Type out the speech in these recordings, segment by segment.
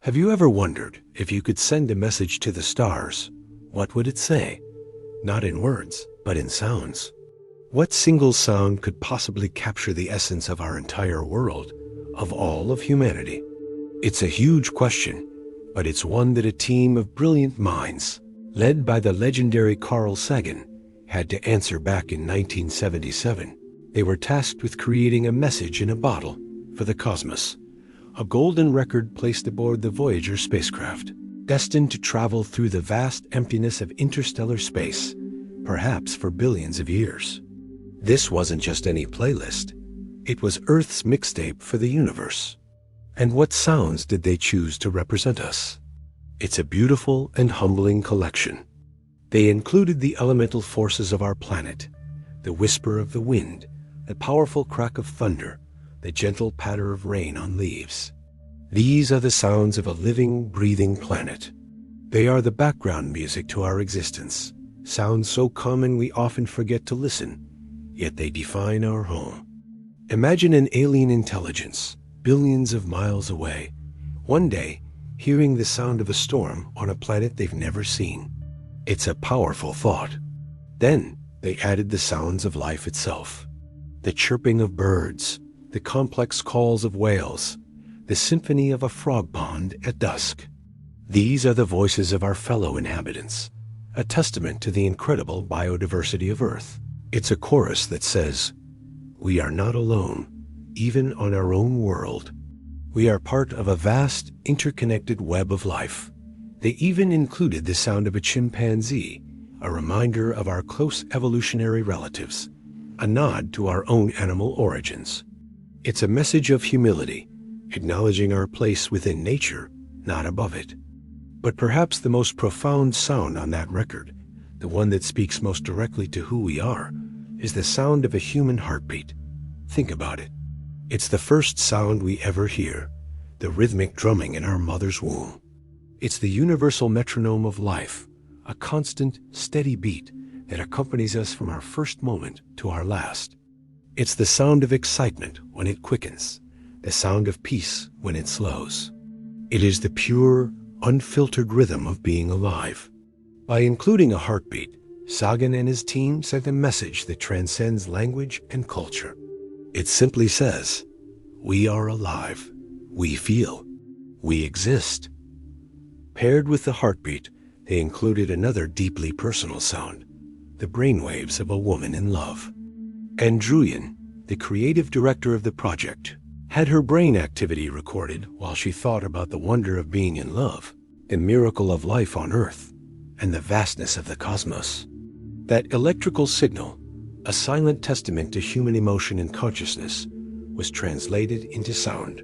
Have you ever wondered if you could send a message to the stars, what would it say? Not in words, but in sounds. What single sound could possibly capture the essence of our entire world, of all of humanity? It's a huge question, but it's one that a team of brilliant minds, led by the legendary Carl Sagan, had to answer back in 1977. They were tasked with creating a message in a bottle for the cosmos, a golden record placed aboard the Voyager spacecraft, destined to travel through the vast emptiness of interstellar space, perhaps for billions of years. This wasn't just any playlist. It was Earth's mixtape for the universe. And what sounds did they choose to represent us? It's a beautiful and humbling collection. They included the elemental forces of our planet, the whisper of the wind, the powerful crack of thunder, the gentle patter of rain on leaves. These are the sounds of a living, breathing planet. They are the background music to our existence, sounds so common we often forget to listen, yet they define our home. Imagine an alien intelligence, billions of miles away, one day hearing the sound of a storm on a planet they've never seen. It's a powerful thought. Then they added the sounds of life itself, the chirping of birds, the complex calls of whales, the symphony of a frog pond at dusk. These are the voices of our fellow inhabitants, a testament to the incredible biodiversity of Earth. It's a chorus that says, "We are not alone, even on our own world. We are part of a vast, interconnected web of life." They even included the sound of a chimpanzee, a reminder of our close evolutionary relatives, a nod to our own animal origins. It's a message of humility, acknowledging our place within nature, not above it. But perhaps the most profound sound on that record, the one that speaks most directly to who we are, is the sound of a human heartbeat. Think about it. It's the first sound we ever hear, the rhythmic drumming in our mother's womb. It's the universal metronome of life, a constant, steady beat that accompanies us from our first moment to our last. It's the sound of excitement when it quickens, the sound of peace when it slows. It is the pure, unfiltered rhythm of being alive. By including a heartbeat, Sagan and his team sent a message that transcends language and culture. It simply says, "We are alive, we feel, we exist." Paired with the heartbeat, they included another deeply personal sound, the brainwaves of a woman in love. Andruyan, the creative director of the project, had her brain activity recorded while she thought about the wonder of being in love, the miracle of life on Earth, and the vastness of the cosmos. That electrical signal, a silent testament to human emotion and consciousness, was translated into sound.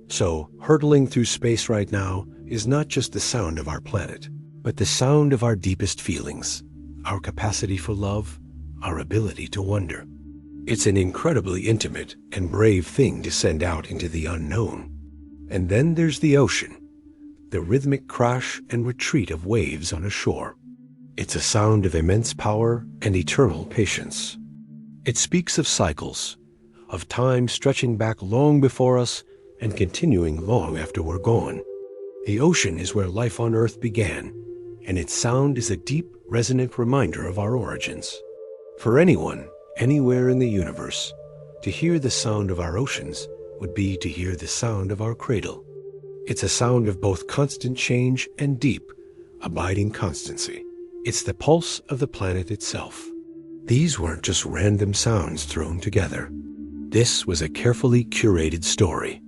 So, hurtling through space right now is not just the sound of our planet, but the sound of our deepest feelings, our capacity for love, our ability to wonder. It's an incredibly intimate and brave thing to send out into the unknown. And then there's the ocean, the rhythmic crash and retreat of waves on a shore. It's a sound of immense power and eternal patience. It speaks of cycles, of time stretching back long before us and continuing long after we're gone. The ocean is where life on Earth began, and its sound is a deep, resonant reminder of our origins. For anyone, anywhere in the universe, to hear the sound of our oceans would be to hear the sound of our cradle. It's a sound of both constant change and deep, abiding constancy. It's the pulse of the planet itself. These weren't just random sounds thrown together. This was a carefully curated story.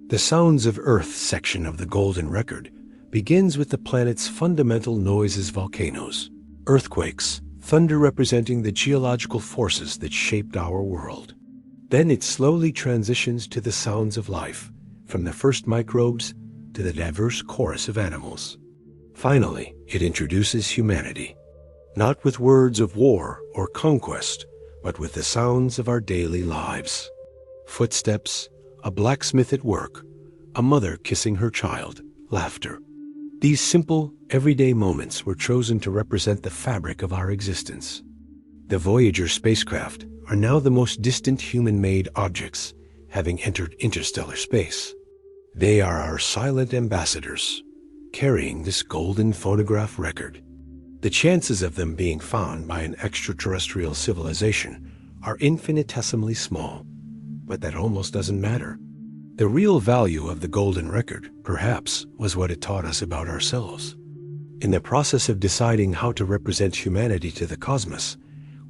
The Sounds of Earth section of the Golden Record begins with the planet's fundamental noise as volcanoes, earthquakes, thunder representing the geological forces that shaped our world. Then it slowly transitions to the sounds of life, from the first microbes to the diverse chorus of animals. Finally, it introduces humanity, not with words of war or conquest, but with the sounds of our daily lives. Footsteps, a blacksmith at work, a mother kissing her child, laughter. These simple, everyday moments were chosen to represent the fabric of our existence. The Voyager spacecraft are now the most distant human-made objects, having entered interstellar space. They are our silent ambassadors, carrying this golden phonograph record. The chances of them being found by an extraterrestrial civilization are infinitesimally small, but that almost doesn't matter. The real value of the golden record, perhaps, was what it taught us about ourselves. In the process of deciding how to represent humanity to the cosmos,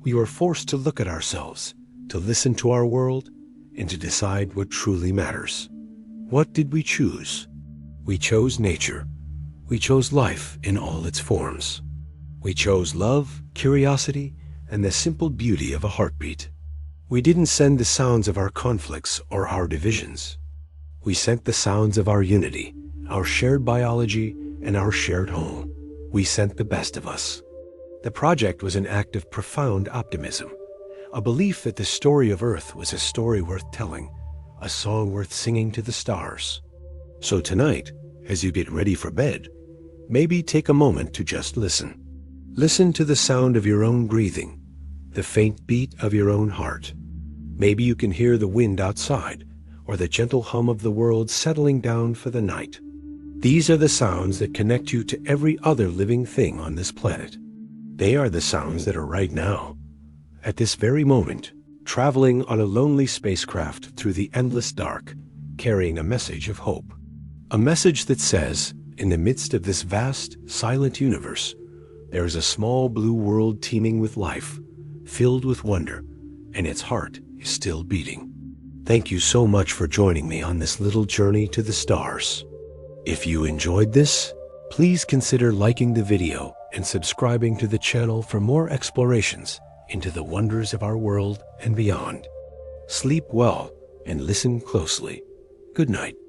we were forced to look at ourselves, to listen to our world, and to decide what truly matters. What did we choose? We chose nature. We chose life in all its forms. We chose love, curiosity, and the simple beauty of a heartbeat. We didn't send the sounds of our conflicts or our divisions. We sent the sounds of our unity, our shared biology, and our shared home. We sent the best of us. The project was an act of profound optimism, a belief that the story of Earth was a story worth telling, a song worth singing to the stars. So tonight, as you get ready for bed, maybe take a moment to just listen. Listen to the sound of your own breathing, the faint beat of your own heart. Maybe you can hear the wind outside, or the gentle hum of the world settling down for the night. These are the sounds that connect you to every other living thing on this planet. They are the sounds that are right now, at this very moment, traveling on a lonely spacecraft through the endless dark, carrying a message of hope. A message that says, in the midst of this vast, silent universe, there is a small blue world teeming with life, filled with wonder, and its heart is still beating. Thank you so much for joining me on this little journey to the stars. If you enjoyed this, please consider liking the video and subscribing to the channel for more explorations into the wonders of our world and beyond. Sleep well and listen closely. Good night.